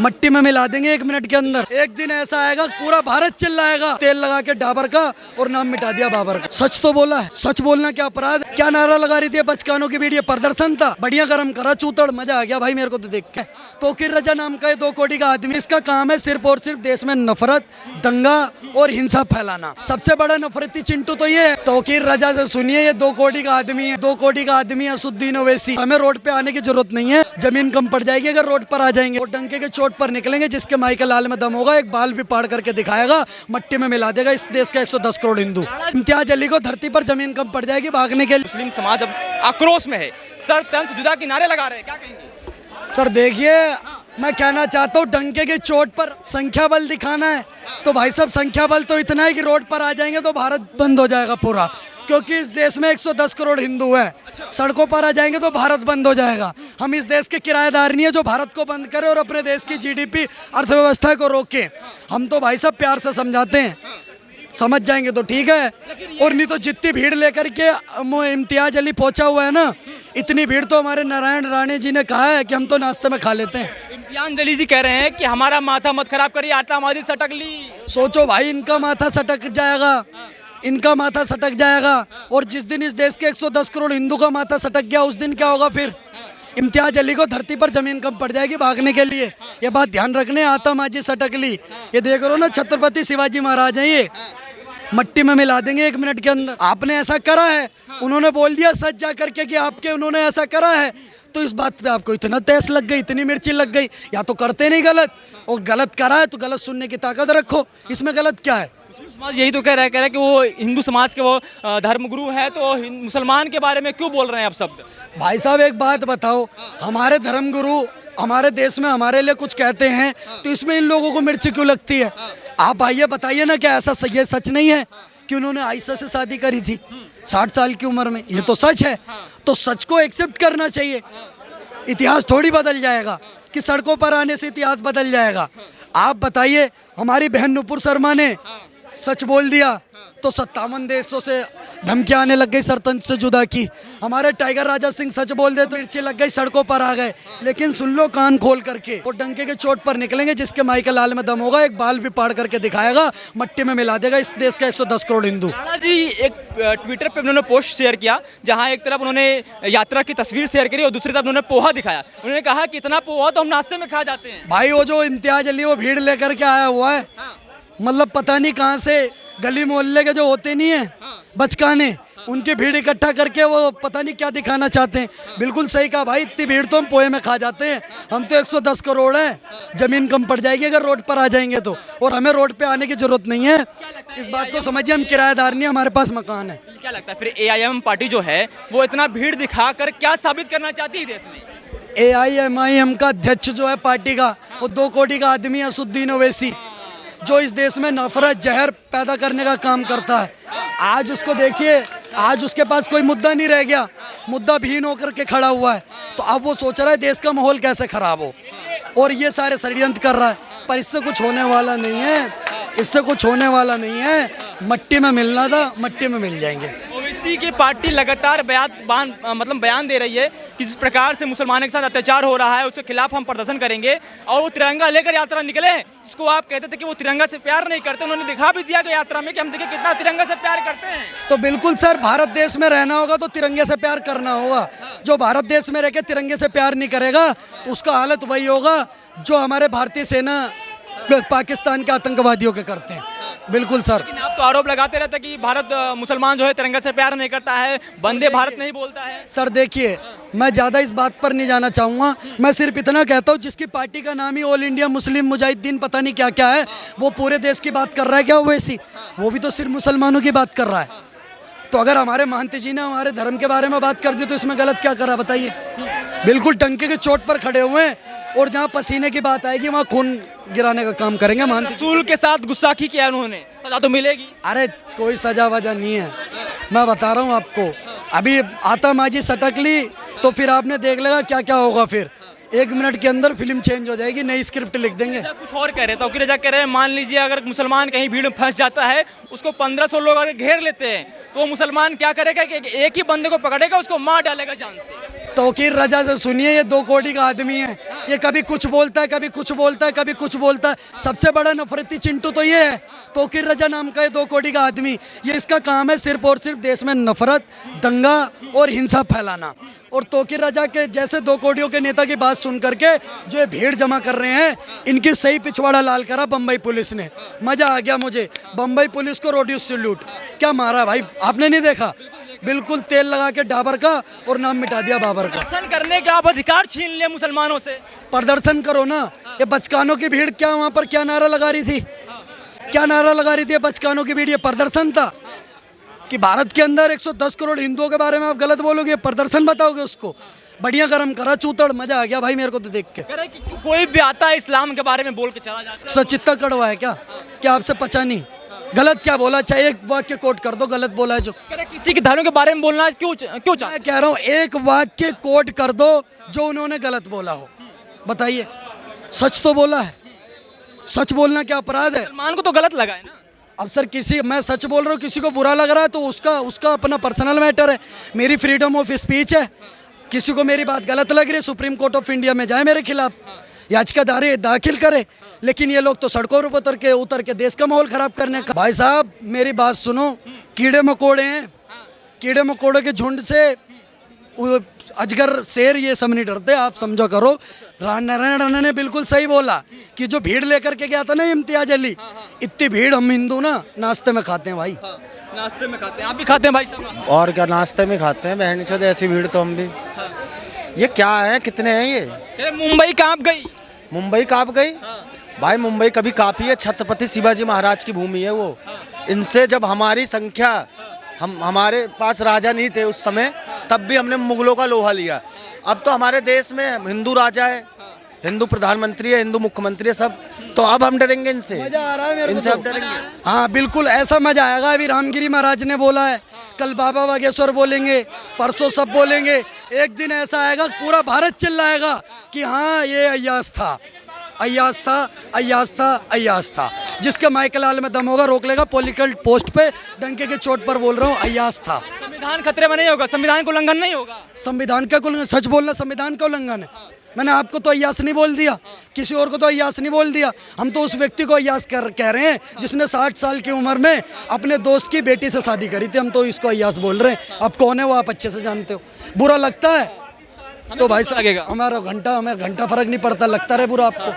मट्टी में मिला देंगे 1 मिनट के अंदर। एक दिन ऐसा आएगा पूरा भारत चिल्लाएगा तेल लगा के डाबर का और नाम मिटा दिया बाबर का। सच तो बोला है, सच बोलना क्या अपराध? क्या नारा लगा रही थी बचकानों की वीडियो? प्रदर्शन था, बढ़िया गरम करा चूतड़, मजा आ गया भाई मेरे को तो देख के। तोकीर रजा नाम का 2 कोटी का आदमी, इसका काम है सिर्फ और सिर्फ देश में नफरत, दंगा और हिंसा फैलाना। सबसे बड़ा नफरती चिंटू तो ये है। तोकीर रजा से सुनिए, ये 2 कोटी का आदमी है, 2 कोटी का आदमी है असुद्दीन ओवैसी। हमें रोड पे आने की जरूरत नहीं है, जमीन कम पड़ जाएगी अगर रोड पर आ जाएंगे। और डंके के चोट पर निकलेंगे, जिसके माई के लाल में दम होगा एक बाल भी पाड़ करके दिखाएगा, मट्टी में मिला देगा इस देश का 110 करोड़ हिंदू। इम्तियाज अली को धरती पर जमीन कम पड़ जाएगी भागने के लिए। मुस्लिम समाज अब आक्रोश में है, सर तन से जुदा किनारे लगा रहे हैं, क्या कहेंगे? सर देखिए, मैं कहना चाहता हूँ डंके के चोट पर संख्या बल दिखाना है तो भाई साहब संख्या बल तो इतना है कि रोड पर आ जाएंगे तो भारत बंद हो जाएगा पूरा, क्योंकि इस देश में 110 करोड़ हिंदू हैं। सड़कों पर आ जाएंगे तो भारत बंद हो जाएगा। हम इस देश के किराएदार नहीं है जो भारत को बंद करे और अपने देश की जीडीपी अर्थव्यवस्था को रोके। हम तो भाई साहब प्यार से समझाते हैं, समझ जाएंगे तो ठीक है, और नहीं तो जितनी भीड़ लेकर के इम्तियाज अली पहुंचा हुआ है ना, इतनी भीड़ तो हमारे नारायण राणे जी ने कहा है कि हम तो नाश्ते में खा लेते हैं। इम्तियाज अली जी कह रहे हैं कि हमारा माथा मत खराब करिए, आतंकवादी सटक ली। सोचो भाई, इनका माथा सटक जाएगा, इनका माथा सटक जाएगा। और जिस दिन इस देश के 110 करोड़ हिंदू का माथा सटक गया उस दिन क्या होगा फिर? इम्तियाज अली को धरती पर जमीन कम पड़ जाएगी भागने के लिए। ये बात ध्यान रखने, आतमाजी सटक ली। ये देख रहे हो ना, छत्रपति शिवाजी महाराज हैं, ये मट्टी में मिला देंगे 1 मिनट के अंदर। आपने ऐसा करा है, उन्होंने बोल दिया सच जा करके कि आपके उन्होंने ऐसा करा है, तो इस बात पे आपको इतना तहस लग गई, इतनी मिर्ची लग गई। या तो करते नहीं गलत, और गलत करा है तो गलत सुनने की ताकत रखो, इसमें गलत क्या है? समाज यही तो कह रहा है कि वो हिंदू समाज के वो धर्मगुरु हैं, तो मुसलमान के बारे में क्यों बोल रहे हैं आप शब्द? भाई साहब एक बात बताओ, हमारे धर्मगुरु हमारे देश में हमारे लिए कुछ कहते हैं तो इसमें इन लोगों को मिर्ची क्यों लगती है? आप आइए बताइए ना, क्या ऐसा ये सच नहीं है कि उन्होंने आयशा से शादी करी थी 60 साल की उम्र में? ये तो सच है, तो सच को एक्सेप्ट करना चाहिए। इतिहास थोड़ी बदल जाएगा कि सड़कों पर आने से इतिहास बदल जाएगा। आप बताइए, हमारी बहन नुपुर शर्मा ने सच बोल दिया तो 57 देशों से धमकियां आने लग गई, सरतंज से जुदा की। हमारे टाइगर राजा सिंह सच बोल दे तो मिर्ची लग गई, सड़कों पर आ गए। लेकिन सुन लो कान खोल करके, वो डंके के चोट पर निकलेंगे, जिसके माई के लाल में दम होगा एक बाल भी पाड़ करके दिखाएगा, मट्टी में मिला देगा इस देश का 110 करोड़ हिंदू। राणा जी एक ट्विटर पे उन्होंने पोस्ट शेयर किया, जहां एक तरफ उन्होंने यात्रा की तस्वीर शेयर करी और दूसरी तरफ उन्होंने पोहा दिखाया। उन्होंने कहा कि इतना पोहा तो हम नाश्ते में खा जाते हैं। भाई वो जो इम्तियाज अली वो भीड़ लेकर के आया हुआ है, मतलब पता नहीं कहाँ से, गली मोहल्ले के जो होते नहीं है बचकाने, उनकी भीड़ इकट्ठा करके वो पता नहीं क्या दिखाना चाहते हैं। बिल्कुल सही कहा भाई, इतनी भीड़ तो हम पोहे में खा जाते हैं। हम तो 110 करोड़ हैं, जमीन कम पड़ जाएगी अगर रोड पर आ जाएंगे तो, और हमें रोड पे आने की जरूरत नहीं है। इस बात को समझिए, हम किराएदार नहीं, हमारे पास मकान है। क्या लगता है फिर AIM पार्टी जो है वो इतना भीड़ दिखा कर क्या साबित करना चाहती है देश में? AIMIM का अध्यक्ष जो है पार्टी का, वो 2 कोटी का आदमी है असुद्दीन ओवैसी, जो इस देश में नफरत जहर पैदा करने का काम करता है। आज उसको देखिए, आज उसके पास कोई मुद्दा नहीं रह गया, मुद्दा भीन होकर के खड़ा हुआ है। तो अब वो सोच रहा है देश का माहौल कैसे खराब हो, और ये सारे षड्यंत्र कर रहा है। पर इससे कुछ होने वाला नहीं है, इससे कुछ होने वाला नहीं है। मट्टी में मिलना था, मट्टी में मिल जाएंगे। ओवैसी की पार्टी लगातार बयान दे रही है कि जिस प्रकार से मुसलमानों के साथ अत्याचार हो रहा है उसके खिलाफ हम प्रदर्शन करेंगे, और वो तिरंगा लेकर यात्रा निकले। जिसको आप कहते थे कि वो तिरंगा से प्यार नहीं करते, उन्होंने दिखा भी दिया कि यात्रा में कि हम देखिए कितना तिरंगा से प्यार करते हैं। तो बिल्कुल सर, भारत देश में रहना होगा तो तिरंगे से प्यार करना होगा। जो भारत देश में रह के तिरंगे से प्यार नहीं करेगा तो उसका हालत वही होगा जो हमारे भारतीय सेना पाकिस्तान के आतंकवादियों के करते हैं। बिल्कुल सर। लेकिन आप तो आरोप लगाते रहते कि भारत मुसलमान जो है तिरंगा से प्यार नहीं करता है, वंदे भारत नहीं बोलता है। सर देखिए, मैं ज़्यादा इस बात पर नहीं जाना चाहूँगा, मैं सिर्फ इतना कहता हूँ जिसकी पार्टी का नाम ही ऑल इंडिया मुस्लिम मुजाहिदीन पता नहीं क्या क्या है, वो पूरे देश की बात कर रहा है क्या? ओवैसी वो भी तो सिर्फ मुसलमानों की बात कर रहा है। तो अगर हमारे महंत जी ने हमारे धर्म के बारे में बात कर दी तो इसमें गलत क्या करा बताइए? बिल्कुल टंके के चोट पर खड़े हुए हैं, और जहाँ पसीने की बात आएगी वहाँ खून गिराने का काम करेंगे। महंत रसूल के साथ गुस्साखी किया उन्होंने, सजा तो मिलेगी? अरे कोई सजा वजह नहीं है, मैं बता रहा हूँ आपको। अभी आतमाजी सटक ली तो फिर आपने देख लेगा क्या क्या होगा। फिर 1 मिनट के अंदर फिल्म चेंज हो जाएगी, नई स्क्रिप्ट लिख देंगे। कुछ और कह रहे तौकीर रजा कह रहे हैं, मान लीजिए अगर मुसलमान कहीं भीड़ में फंस जाता है, उसको 1500 लोग अगर घेर लेते हैं, तो वो मुसलमान क्या करेगा कि एक ही बंदे को पकड़ेगा, उसको मार डालेगा जान से। तौकीर रजा से सुनिए, ये 2 कोटी का आदमी है। ये कभी कुछ बोलता है, कभी कुछ बोलता है, कभी कुछ बोलता है। सबसे बड़ा नफरती चिंटू तो ये है, तौकीर रजा नाम का ये 2 कोटी का आदमी। ये इसका काम है सिर्फ और सिर्फ देश में नफरत, दंगा और हिंसा फैलाना। और तौकीर रजा के जैसे 2 कोटियों के नेता की बात सुन करके जो ये भीड़ जमा कर रहे हैं, इनकी सही पिछवाड़ा लाल करा बम्बई पुलिस ने। मजा आ गया मुझे, बम्बई पुलिस को रोडियो सैल्यूट। क्या मारा भाई, आपने नहीं देखा? बिल्कुल तेल लगा के डाबर का और नाम मिटा दिया बाबर का। प्रदर्शन करने के आप अधिकार छीन लिए मुसलमानों से। प्रदर्शन करो ना। ये बचकानों की भीड़ क्या वहाँ पर क्या नारा लगा रही थी? क्या नारा लगा रही थी ये बचकानों की भीड़? ये प्रदर्शन था कि भारत के अंदर 110 करोड़ हिंदुओं के बारे में आप गलत बोलोगे, प्रदर्शन बताओगे उसको? बढ़िया गरम करा चूतड़, मजा आ गया भाई मेरे को तो देख के। कह रहे कि कोई भी आता है इस्लाम के बारे में बोल के चला जाता है। सचित्ता कड़वा है क्या आपसे पचा नहीं? गलत क्या बोला? चाहे एक वाक्य कोट कर दो, गलत बोला है जो। कह रहे किसी के धर्म के बारे में बोलना क्यों चाहते? मैं कह रहा हूँ एक वाक्य कोट कर दो जो उन्होंने गलत बोला हो, बताइए। सच तो बोला है, सच बोलना क्या अपराध है? मुसलमान को तो गलत लगा है ना। अब सर मैं सच बोल रहा हूँ, किसी को बुरा लग रहा है तो उसका अपना पर्सनल मैटर है। मेरी फ्रीडम ऑफ स्पीच है। किसी को मेरी बात गलत लग रही है, सुप्रीम कोर्ट ऑफ इंडिया में जाए मेरे खिलाफ, याचिका दाखिल करे। लेकिन ये लोग तो सड़कों पर उतर के देश का माहौल खराब करने का। भाई साहब मेरी बात सुनो, कीड़े मकोड़े हैं, कीड़े मकोड़े के झुंड से अजगर शेर ये सब नहीं डरते, आप समझो करो। नारायण राणा ने बिल्कुल सही बोला कि जो भीड़ लेकर के गया था ना इम्तियाज अली, इतनी भीड़ हम हिंदू ना नाश्ते में खाते हैं भाई। नाश्ते में खाते हैं, आप भी खाते हैं भाई साहब? और क्या, नाश्ते में खाते हैं बहन चोद, ऐसी भीड़ तो हम भी। ये क्या है, कितने हैं ये? अरे मुंबई कहाँ गई? मुंबई काँप गई भाई, मुंबई कभी काँपी है? छत्रपति शिवाजी महाराज की भूमि है वो। इनसे जब हमारी संख्या, हमारे पास राजा नहीं थे उस समय, तब भी हमने मुगलों का लोहा लिया। अब तो हमारे देश में हिंदू राजा है, हिंदू प्रधानमंत्री है, हिंदू मुख्यमंत्री है सब, तो अब हम डरेंगे इनसे? मजा आ रहा है मेरे को इनसे तो। अब डरेंगे? हाँ बिल्कुल ऐसा मजा आएगा। अभी रामगिरी महाराज ने बोला है, कल बाबा बागेश्वर बोलेंगे, परसों सब बोलेंगे। एक दिन ऐसा आएगा पूरा भारत चिल्लाएगा कि हाँ ये अय्यास था, अय्यास था, अय्यास था, अय्यास था। जिसके माइकल लाल में दम होगा रोक लेगा, पॉलिटिकल पोस्ट पे डंके के चोट पर बोल रहा हूँ, अय्यास था। संविधान खतरे में नहीं होगा, संविधान का उल्लंघन नहीं होगा। संविधान का उल्लंघन, सच बोलना संविधान का उल्लंघन है। मैंने आपको तो अय्यास नहीं बोल दिया, किसी और को तो अय्यास नहीं बोल दिया। हम तो उस व्यक्ति को अय्यास कह रहे हैं जिसने 60 साल की उम्र में अपने दोस्त की बेटी से शादी करी थी। हम तो इसको अय्यास बोल रहे हैं। अब कौन है वो आप अच्छे से जानते हो। बुरा लगता है तो भाई साहब लगेगा। हमें घंटा फर्क नहीं पड़ता, लगता रहे बुरा आपको।